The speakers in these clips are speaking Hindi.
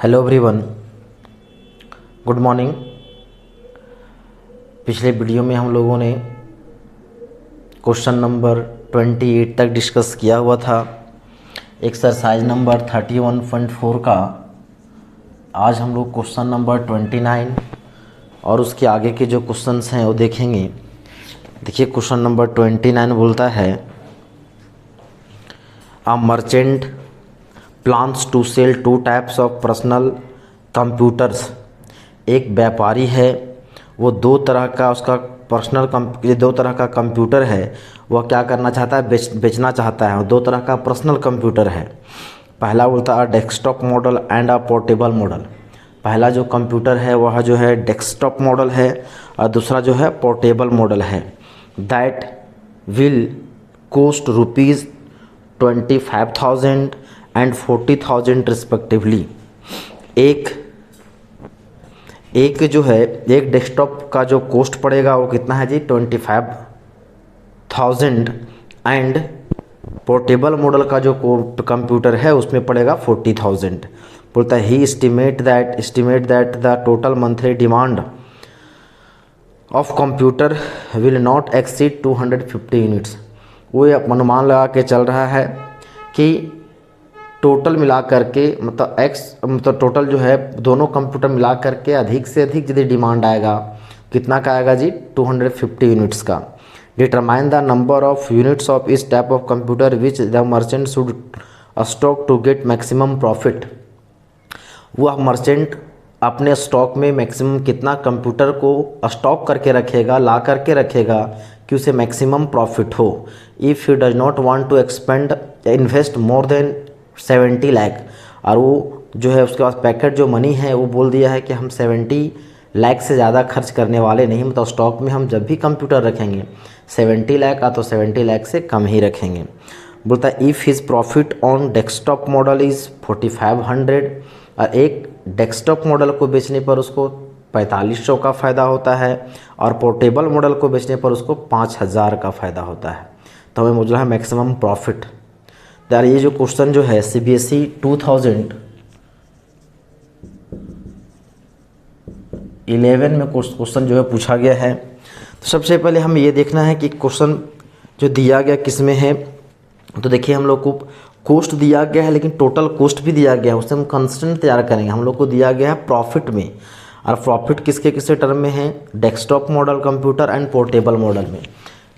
Hello everyone, good morning. पिछले वीडियो में हम लोगों ने क्वेश्चन नंबर 28 तक डिस्कस किया हुआ था। एक्सरसाइज नंबर 31.4 का आज हम लोग क्वेश्चन नंबर 29 और उसके आगे के जो क्वेश्चंस हैं वो देखेंगे। देखिए क्वेश्चन नंबर 29 बोलता है a merchant plans to sell 2 types of personal computers. एक व्यापारी है, वो दो तरह का उसका दो तरह का कंप्यूटर है, वह क्या करना चाहता है, बेचना चाहता है। दो तरह का पर्सनल कंप्यूटर है। पहला बोलता है desktop model and a portable model. पहला जो कंप्यूटर है वह जो है डेस्कटॉप मॉडल है और दूसरा जो है पोर्टेबल मॉडल है। That will cost ₹25,000 and 40,000 respectively. एक जो है एक डेस्कटॉप का जो कॉस्ट पड़ेगा वो कितना है जी, 25,000 एंड पोर्टेबल मॉडल का जो कंप्यूटर है उसमें पड़ेगा 40,000। बोलता है ही estimate that the total monthly demand of computer will not exceed 250 units. वो अनुमान लगा के चल रहा है कि टोटल मिला करके मतलब टोटल जो है दोनों कंप्यूटर मिला करके अधिक से अधिक यदि डिमांड आएगा, कितना का आएगा जी, 250 यूनिट्स का। Determine the number of units of this type of computer which the merchant should stock to get maximum profit. वह मर्चेंट अपने स्टॉक में मैक्सिमम कितना कंप्यूटर को स्टॉक करके रखेगा, ला करके रखेगा कि उसे मैक्सिमम प्रॉफिट हो। If you does not want to invest more than 70 lakh, और वो जो है उसके पास पैकेट जो मनी है वो बोल दिया है कि हम 70 लाख से ज़्यादा खर्च करने वाले नहीं, मतलब स्टॉक में हम जब भी कंप्यूटर रखेंगे 70 लाख का तो 70 लाख से कम ही रखेंगे। बोलता है if his profit on desktop model is 4500, और एक डेस्कटॉप मॉडल को बेचने पर उसको 4500 का फ़ायदा होता है और पोर्टेबल मॉडल को बेचने पर उसको 5000 का फ़ायदा होता है। तो हमें मुझे है मैक्सिमम प्रॉफिट। यार ये जो क्वेश्चन जो है CBSE 2011 में क्वेश्चन जो है पूछा गया है। तो सबसे पहले हम ये देखना है कि क्वेश्चन जो दिया गया किस में है। तो देखिए हम लोग को कॉस्ट दिया गया है लेकिन टोटल कॉस्ट भी दिया गया है, उससे हम कंस्टेंट तैयार करेंगे। हम लोग को दिया गया है प्रॉफिट में, और प्रॉफिट किसके किसके टर्म में है, desktop model computer and portable model में।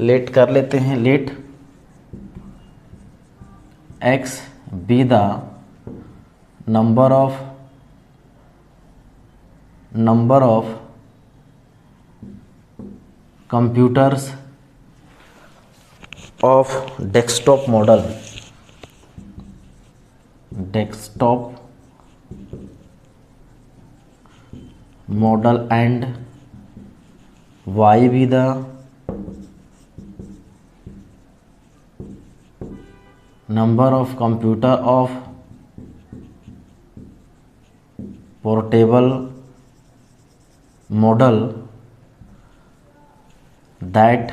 लेट कर लेते हैं, let X be the number of computers of desktop model and Y be the number of computer of portable model that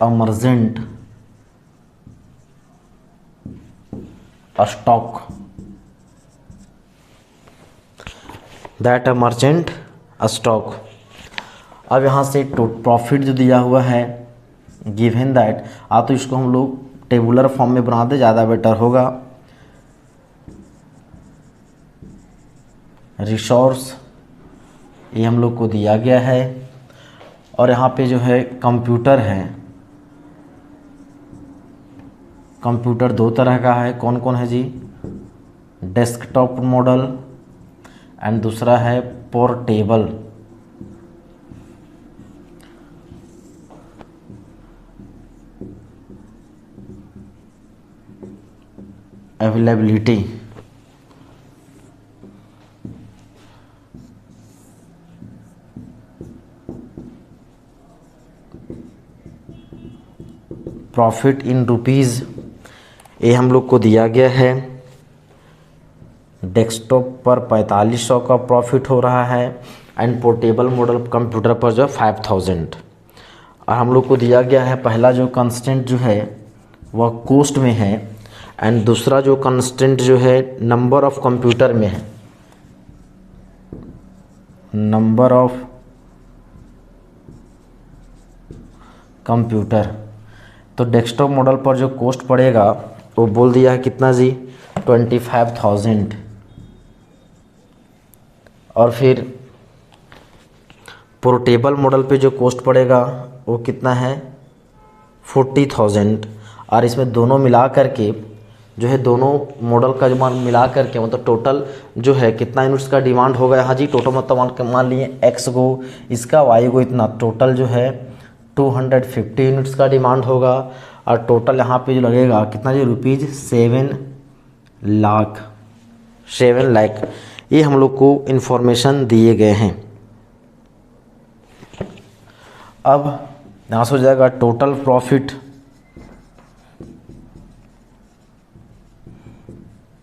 a merchant stock। अब यहाँ से प्रॉफिट जो दिया हुआ है गिवन दैट, तो इसको हम लोग टेबुलर फॉर्म में बना दे, ज़्यादा बेटर होगा। रिसोर्स ये हम लोग को दिया गया है, और यहाँ पे जो है कंप्यूटर है, कंप्यूटर दो तरह का है। कौन कौन है जी, डेस्कटॉप मॉडल एंड दूसरा है portable. Availability profit in rupees ये हम लोग को दिया गया है। डेस्कटॉप पर 4500 का प्रॉफिट हो रहा है एंड पोर्टेबल मॉडल कंप्यूटर पर जो 5000। और हम लोग को दिया गया है पहला जो कंस्टेंट जो है वह कोस्ट में है, एंड दूसरा जो कंस्टेंट जो है नंबर ऑफ कंप्यूटर में है, नंबर ऑफ कंप्यूटर। तो डेस्कटॉप मॉडल पर जो कॉस्ट पड़ेगा वो बोल दिया है कितना जी, 25,000। और फिर पोर्टेबल मॉडल पे जो कॉस्ट पड़ेगा वो कितना है, 40,000। और इसमें दोनों मिला करके जो है, दोनों मॉडल का जो मान मिला करके मतलब टोटल जो है कितना यूनिट्स का डिमांड होगा। हाँ जी, टोटल मतलब मान लिए एक्स को, इसका वाई को इतना, टोटल जो है 250 यूनिट्स का डिमांड होगा। और टोटल यहाँ पे जो लगेगा कितना जी, रुपीज़ 7 लाख। ये हम लोग को इन्फॉर्मेशन दिए गए हैं। अब यहाँ से हो जाएगा टोटल प्रॉफिट,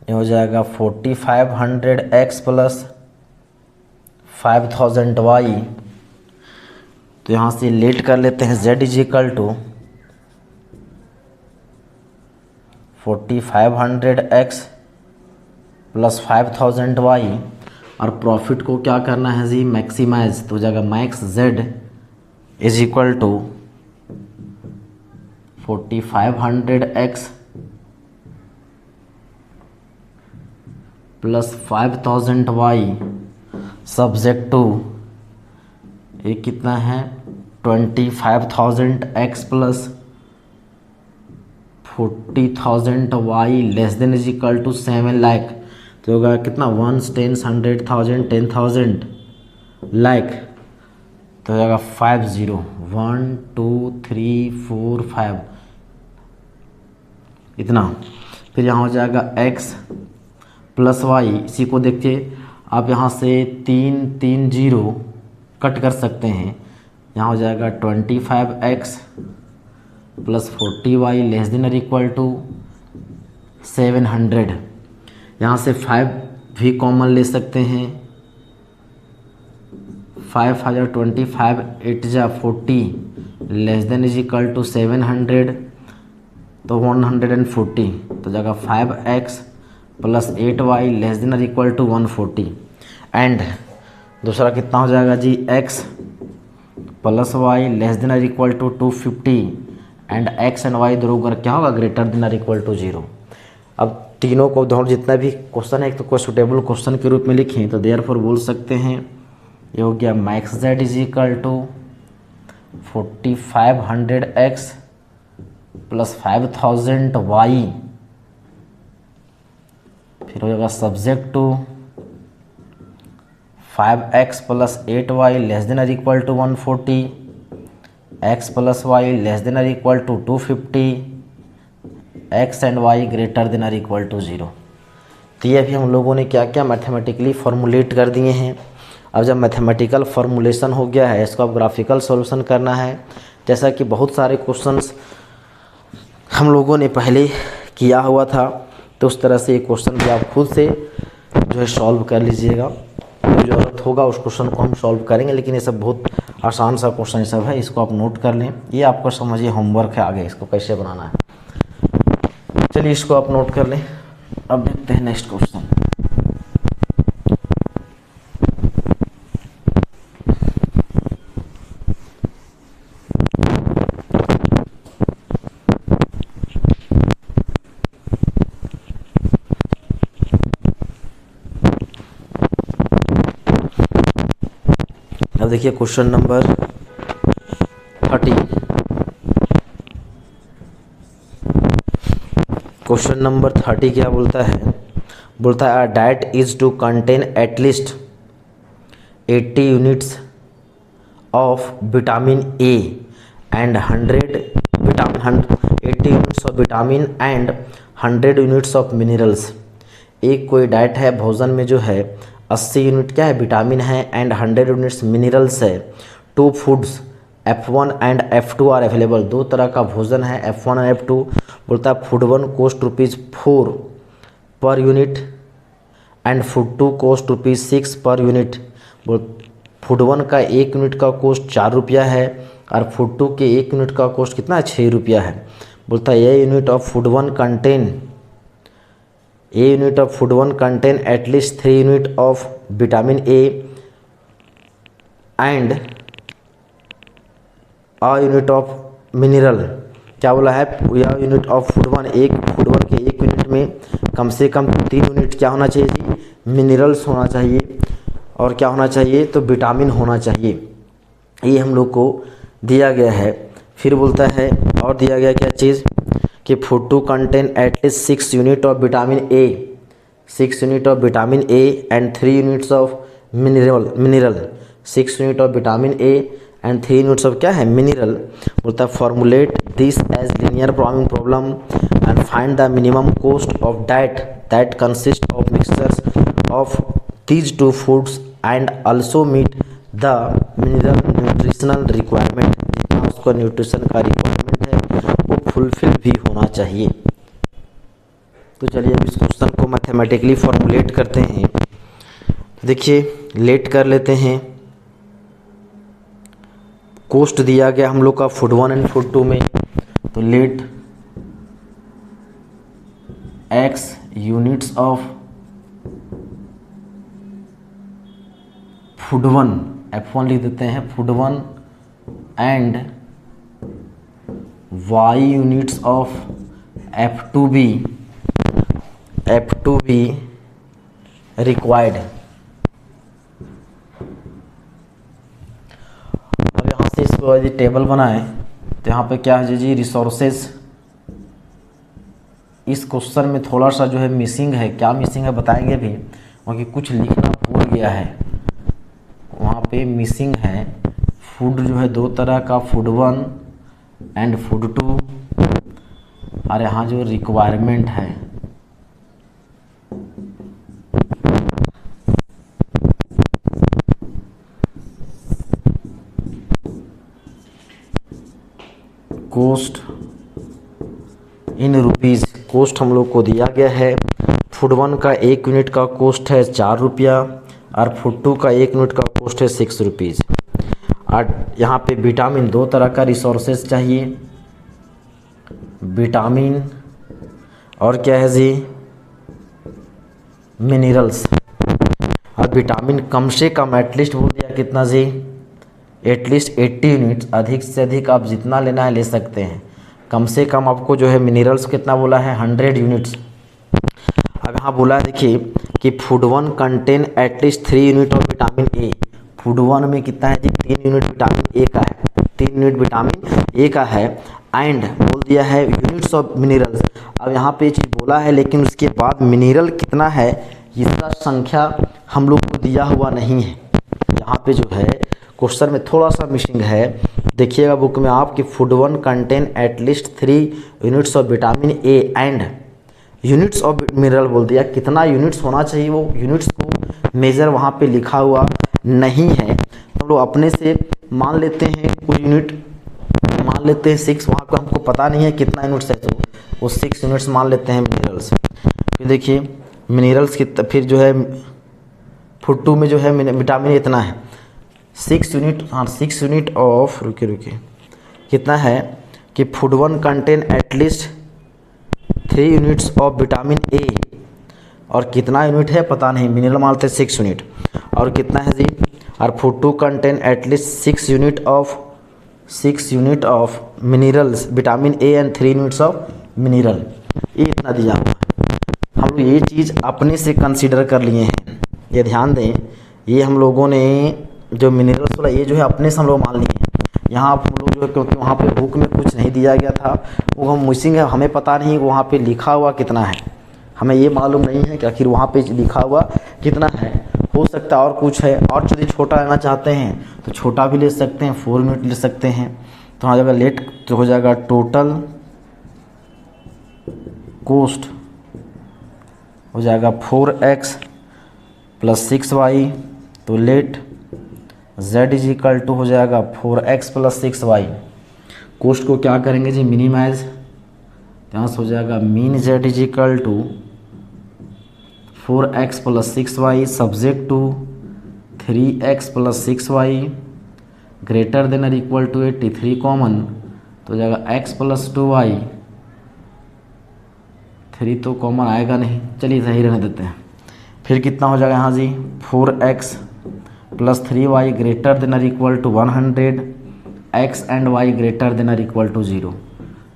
ये हो जाएगा 4500x प्लस 5000y। तो यहाँ से लेट कर लेते हैं z is equal to 4500x plus 5000y। और प्रॉफिट को क्या करना है जी, मैक्सिमाइज। तो हो जाएगा max z is equal to 4500x plus 5000y subject to, ये कितना है 25,000x plus 40,000y less than is equal to 7 lakh. तो होगा कितना 1 10 100,000 10,000 लाख। तो हो जाएगा 50 1 2 3 4 5 इतना। फिर यहाँ हो जाएगा x प्लस वाई। इसी को देखिए आप यहाँ से 3 3 0 कट कर सकते हैं। यहाँ हो जाएगा 25x plus 40y less than और इक्वल टू 700। यहाँ से 5 भी कॉमन ले सकते हैं। 5025 8 जा 40 less than is equal to 700, तो 140। तो जाएगा 5x plus 8y less than और इक्वल टू 140। एंड दूसरा कितना हो जाएगा जी, x plus Y less than और equal to 250। And x and y दोनों का क्या होगा, ग्रेटर देन और इक्वल टू 0। अब तीनों को दोनों जितना भी क्वेश्चन है एक तो कोई सुटेबल क्वेश्चन के रूप में लिखें, तो देयरफॉर बोल सकते हैं ये हो गया max z is equal to 4500x plus 5000y। फिर हो जाएगा subject to 5x plus 8y less than और equal to 140, x plus y less than और equal to 250, x and y greater than और इक्वल टू 0। तो ये अभी हम लोगों ने क्या क्या मैथमेटिकली फॉर्मुलेट कर दिए हैं। अब जब मैथमेटिकल फॉर्मुलेशन हो गया है, इसको अब ग्राफिकल सॉल्यूशन करना है। जैसा कि बहुत सारे क्वेश्चंस हम लोगों ने पहले किया हुआ था, तो उस तरह से ये क्वेश्चन भी आप खुद से जो है सॉल्व कर लीजिएगा। जो ज़रूरत होगा उस क्वेश्चन को हम सॉल्व करेंगे, लेकिन ये सब बहुत आसान सा क्वेश्चन सब है, इसको आप नोट कर लें। ये आपको समझिए होमवर्क है, आगे इसको कैसे बनाना है। चलिए इसको आप नोट कर लें। अब देखते हैं नेक्स्ट क्वेश्चन। अब देखिए क्वेश्चन नंबर 30। क्वेश्चन नंबर 30 क्या बोलता है, बोलता है diet is to contain at least 80 units of vitamin A and 80 units of vitamin and 100 units of minerals. एक कोई डाइट है, भोजन में जो है 80 यूनिट क्या है, विटामिन है, एंड 100 यूनिट्स मिनरल्स है। 2 foods F1 and F2 are available. 2 तरह का भोजन है, F1 और F2। बोलता है food 1 cost ₹4 per unit and food 2 cost ₹6 per unit. Food 1 का 1 यूनिट का कॉस्ट ₹4 है, और फूड 2 के 1 यूनिट का कॉस्ट कितना है, ₹6 है। बोलता है a unit of food one contain at least 3 unit of vitamin A and a unit of mineral. क्या बोला है, यह यूनिट ऑफ फूड वन के एक यूनिट में कम से कम 3 यूनिट क्या होना चाहिए जी, मिनरल्स होना चाहिए, और क्या होना चाहिए, तो विटामिन होना चाहिए। ये हम लोग को दिया गया है। फिर बोलता है और दिया गया क्या चीज़ कि food to contain at least 6 unit of vitamin A, 6 unit of vitamin A and 3 units of mineral 6 unit of vitamin A and 3 units of क्या है, मिनरल। बोलता है formulate this as linear programming problem and find the minimum cost of diet that consist of mixtures of these two foods and also meet the mineral nutritional requirement। जितना उसका न्यूट्रिशन का रिक्वायरमेंट है वो फुलफिल भी होना चाहिए। तो चलिए अब इस क्वेश्चन को मैथमेटिकली फॉर्मुलेट करते हैं। देखिए लेट कर लेते हैं। कोस्ट दिया गया हम लोग का फूड 1 एंड फूड 2 में, तो let x units of food 1 F1 लिख देते हैं, food 1 and y units of F2b required. अब यहाँ से इसको यदि टेबल बनाए तो यहाँ पे क्या है जी, रिसोर्सेज। इस क्वेश्चन में थोड़ा सा जो है मिसिंग है, क्या मिसिंग है बताएंगे भी, क्योंकि कुछ लिखना भूल गया है। वहाँ पे मिसिंग है फूड जो है 2 तरह का, फूड 1 एंड फूड 2, और यहाँ जो रिक्वायरमेंट है कोस्ट इन रुपीज़, कोस्ट हम लोग को दिया गया है। फूड 1 का 1 यूनिट का कोस्ट है 4 रुपया और फूड 2 का 1 यूनिट का कोस्ट है 6 रुपीज़। और यहाँ पे विटामिन 2 तरह का रिसोर्सेज चाहिए, विटामिन और क्या है जी, मिनरल्स। और विटामिन कम से कम एटलीस्ट बोल दिया कितना जी, एटलीस्ट 80 यूनिट्स, अधिक से अधिक आप जितना लेना है ले सकते हैं। कम से कम आपको जो है मिनरल्स कितना बोला है, 100 यूनिट्स। अब यहाँ बोला है देखिए कि food 1 contain at least 3 unit of vitamin A. Food 1 में कितना है जी, 3 यूनिट विटामिन ए का है, 3 यूनिट विटामिन ए का है। एंड बोल दिया है यूनिट्स ऑफ मिनरल्स। अब यहाँ पे ये चीज़ बोला है, लेकिन उसके बाद मिनरल कितना है इसका संख्या हम लोग को दिया हुआ नहीं है। यहाँ पे जो है क्वेश्चन में थोड़ा सा मिसिंग है। देखिएगा बुक में आप कि food 1 contain at least 3 units of vitamin A and units of mineral बोल दिया, कितना यूनिट्स होना चाहिए वो यूनिट्स को मेजर वहाँ पे लिखा हुआ नहीं है। तो हम लोग अपने से मान लेते हैं कुछ यूनिट, मान लेते हैं 6, वहाँ पे हमको पता नहीं है कितना यूनिट्स है, तो वो 6 यूनिट्स मान लेते हैं मिनरल्स। फिर देखिए मिनरल्स की फिर जो है फूड 2 में जो है विटामिन इतना है 6 यूनिट, हाँ 6 यूनिट ऑफ, रुकिए कितना है कि food 1 contain at least 3 units of vitamin ए, और कितना यूनिट है पता नहीं, मिनरल मानते 6 यूनिट, और कितना है जी, और food 2 contain at least 6 unit of minerals vitamin A and 3 units of mineral. ये इतना दिया हुआ है। हम लोग ये चीज़ अपने से कंसीडर कर लिए हैं, ये ध्यान दें। ये हम लोगों ने जो मिनरल्स वाला ये जो है अपने से हम लोग मान लिए हैं। यहाँ हम लोग जो है क्योंकि वहाँ पे बुक में कुछ नहीं दिया गया था, वो हम मिसिंग है, हमें पता नहीं वहाँ पे लिखा हुआ कितना है, हमें ये मालूम नहीं है कि आखिर वहाँ पे लिखा हुआ कितना है। हो सकता है और कुछ है, और यदि छोटा लेना चाहते हैं तो छोटा भी ले सकते हैं, 4 यूनिट ले सकते हैं। तो आ जाएगा लेट, तो हो जाएगा टोटल कोस्ट हो जाएगा 4x + 6y। तो लेट z = हो जाएगा 4x + 6y। कोस्ट को क्या करेंगे जी, मिनिमाइज, यहाँ से हो जाएगा min z = 4x + 6y subject to 3x + 6y greater than और इक्वल टू 83 कॉमन, तो हो जाएगा x + 2y 3 तो कॉमन आएगा नहीं, चलिए सही रहने देते हैं। फिर कितना हो जाएगा यहाँ जी 4x + 3y ग्रेटर देन और equal to 100, x and y greater than और इक्वल टू 0।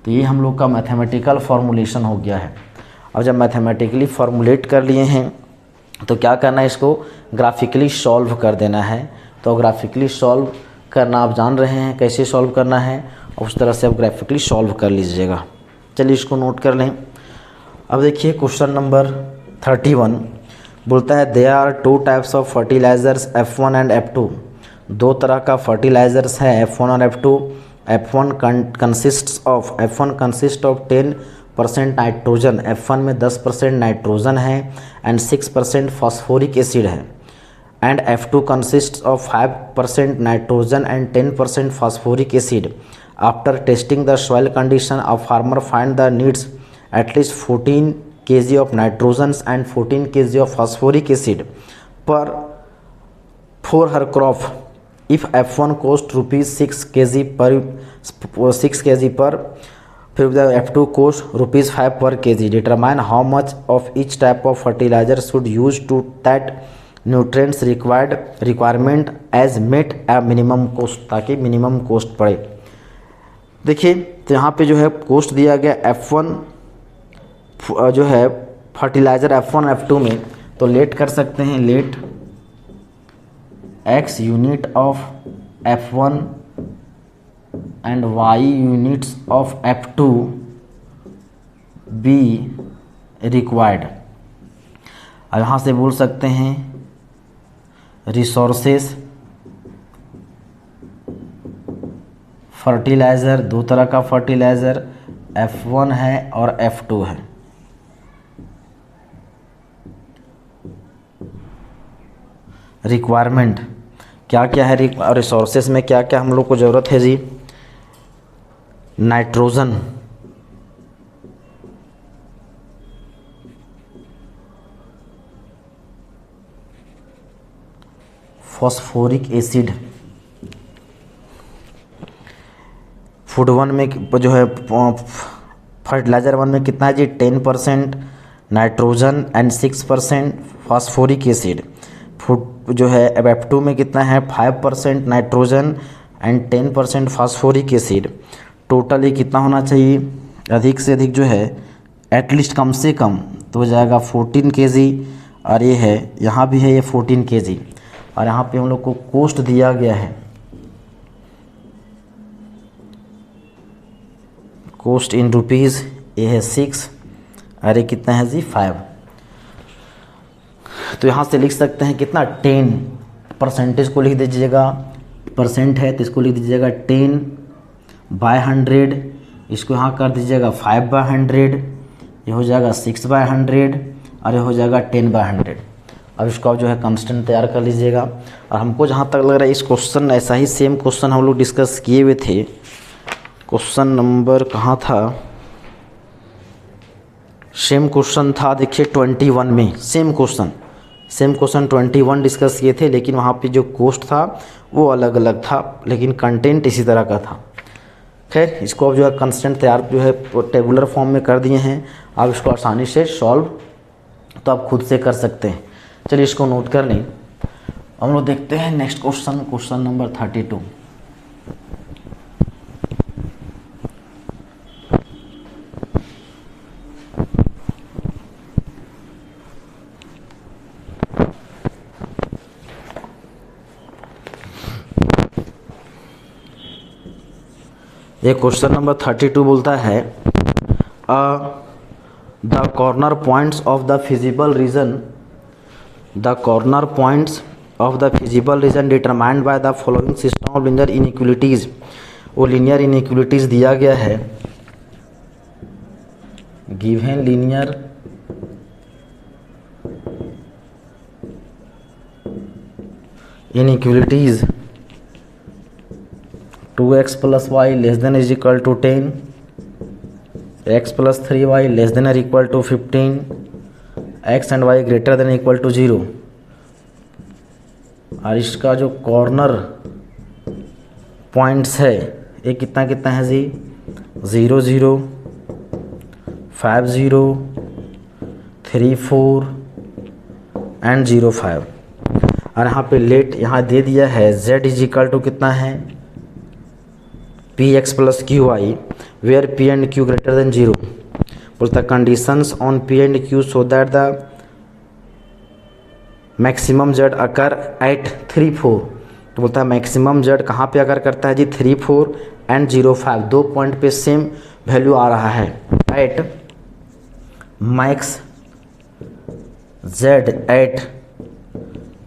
तो ये हम लोग का मैथमेटिकल फॉर्मूलेशन हो गया है। अब जब मैथमेटिकली फॉर्मुलेट कर लिए हैं तो क्या करना है, इसको ग्राफिकली सॉल्व कर देना है। तो ग्राफिकली सॉल्व करना आप जान रहे हैं कैसे सॉल्व करना है, उस तरह से आप ग्राफिकली सॉल्व कर लीजिएगा। चलिए इसको नोट कर लें। अब देखिए क्वेश्चन नंबर 31 बोलता है there are 2 types of fertilisers F1 and F2। दो तरह का फर्टिलाइजर्स है F1 और F2। F1 consist of 10% nitrogen, F1 में 10% नाइट्रोजन है एंड 6% फॉस्फोरिक एसिड है, and F2 consist of 5% nitrogen and 10% phosphoric acid. After testing the soil condition of farmer find the needs at least 14 kg of nitrogen and 14 kg of phosphoric acid per for her crop. If F1 cost rupees 6 kg per फिर F2 cost rupees 5 per kg. Determine how much of each type of fertilizer should use to that nutrients requirement as met a minimum cost, ताकि मिनिमम कोस्ट पड़े। देखिए तो यहाँ पे जो है कोस्ट दिया गया F1 जो है फर्टिलाइज़र F1 F2 में, तो लेट कर सकते हैं, let x unit of F1 and y units of F2 be required. अब यहाँ से बोल सकते हैं रिसोर्सेस फर्टिलाइज़र, दो तरह का फर्टिलाइज़र F1 है और F2 है। रिक्वायरमेंट क्या क्या है, रिसोर्सेस में क्या क्या हम लोग को ज़रूरत है जी, नाइट्रोजन, फॉस्फोरिक एसिड, फूड 1 में जो है फर्टिलाइज़र 1 में कितना है जी 10% nitrogen and 6% phosphoric acid. Food जो है F2 में कितना है 5% nitrogen and 10% phosphoric acid. Total ये कितना होना चाहिए, अधिक से अधिक जो है एटलीस्ट कम से कम तो हो जाएगा 14 kg, और ये है यहाँ भी है ये 14 kg, और यहाँ पे हम लोग को कोस्ट दिया गया है, कोस्ट इन रुपीज़, ये है 6 और ये कितना है जी 5। तो यहाँ से लिख सकते हैं कितना 10, परसेंटेज को लिख दीजिएगा, परसेंट है तो इसको लिख दीजिएगा 10/100, इसको यहाँ कर दीजिएगा 5/100, ये हो जाएगा 6/100 और ये हो जाएगा 10/100। अब इसको आप जो है कांस्टेंट तैयार कर लीजिएगा। और हमको जहाँ तक लग रहा है इस क्वेश्चन ऐसा ही सेम क्वेश्चन हम लोग डिस्कस किए हुए थे। क्वेश्चन नंबर कहाँ था, सेम क्वेश्चन था देखिए 21 में, सेम क्वेश्चन 21 डिस्कस किए थे, लेकिन वहाँ पे जो कोस्ट था वो अलग अलग था, लेकिन कंटेंट इसी तरह का था। खैर इसको अब जो है कांस्टेंट तैयार जो है टेबुलर फॉर्म में कर दिए हैं, आप इसको आसानी से सॉल्व तो आप खुद से कर सकते हैं। चलिए इसको नोट कर लें। हम लोग देखते हैं नेक्स्ट क्वेश्चन, क्वेश्चन नंबर 32। ये क्वेश्चन नंबर 32 बोलता है the corner points of the feasible region determined by the following system of linear inequalities. वो लीनियर इनइक्वलिटीज़ दिया गया है, given linear inequalities 2x + y ≤ 10, x + 3y ≤ 15, x and y > 0। और इसका जो कॉर्नर पॉइंट्स है ये कितना कितना है जी 0 0, 5 0, 34 एंड 05। और यहाँ पे लेट यहाँ दे दिया है z इज इक्वल टू कितना है P X plus Q I where P and Q greater than 0। बोलता conditions on P and Q so that the maximum Z occur at 3 4। तो बोलता है मैक्सिमम जेड कहाँ पे अकर करता है जी 3 4 एंड 05, 2 पॉइंट पे सेम वैल्यू आ रहा है at max Z at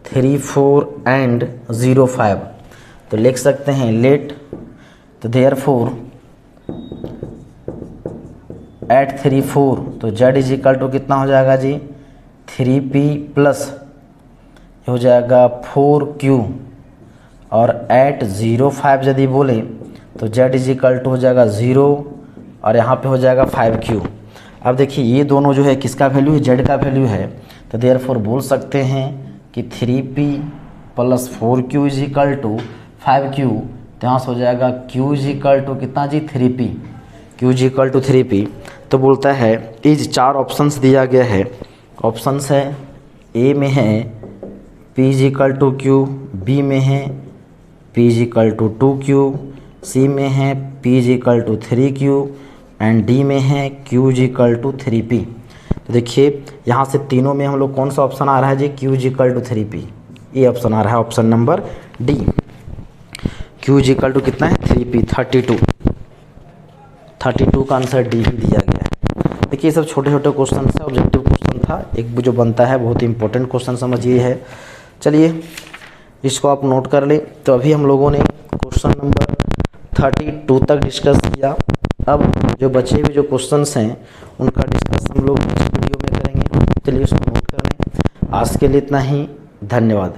3 4 and 05। तो लिख सकते हैं लेट, तो देयरफॉर एट 3 4 तो जेड इज इक्वल टू कितना हो जाएगा जी 3p प्लस हो जाएगा 4q, और एट 05 यदि बोले तो जेड इज इक्वल टू हो जाएगा 0 और यहाँ पे हो जाएगा 5q। अब देखिए ये दोनों जो है किसका वैल्यू है, जेड का वैल्यू है। तो देयरफॉर बोल सकते हैं कि 3p plus 4q is equal to 5q। तो यहाँ से हो जाएगा q इज इक्वल टू कितना जी 3p, q is equal to 3p। तो बोलता है इज 4 ऑप्शंस दिया गया है। ऑप्शंस है ए में है p is equal to q, B में है p is equal to 2q, C में है p is equal to 3q and D में है q is equal to 3p। तो देखिए यहाँ से तीनों में हम लोग कौन सा ऑप्शन आ रहा है जी q is equal to 3p, ये ऑप्शन आ रहा है option number D. q is equal to कितना है 3p 32 का आंसर डी ही दिया गया है। देखिए ये सब छोटे छोटे क्वेश्चन है, ऑब्जेक्टिव क्वेश्चन था। एक जो बनता है बहुत इंपॉर्टेंट क्वेश्चन समझिए है। चलिए इसको आप नोट कर लें। तो अभी हम लोगों ने क्वेश्चन नंबर 32 तक डिस्कस किया। अब जो बचे हुए जो क्वेश्चंस हैं उनका डिस्कस हम लोग इस वीडियो में करेंगे। चलिए इसको नोट कर लें। आज के लिए इतना ही, धन्यवाद।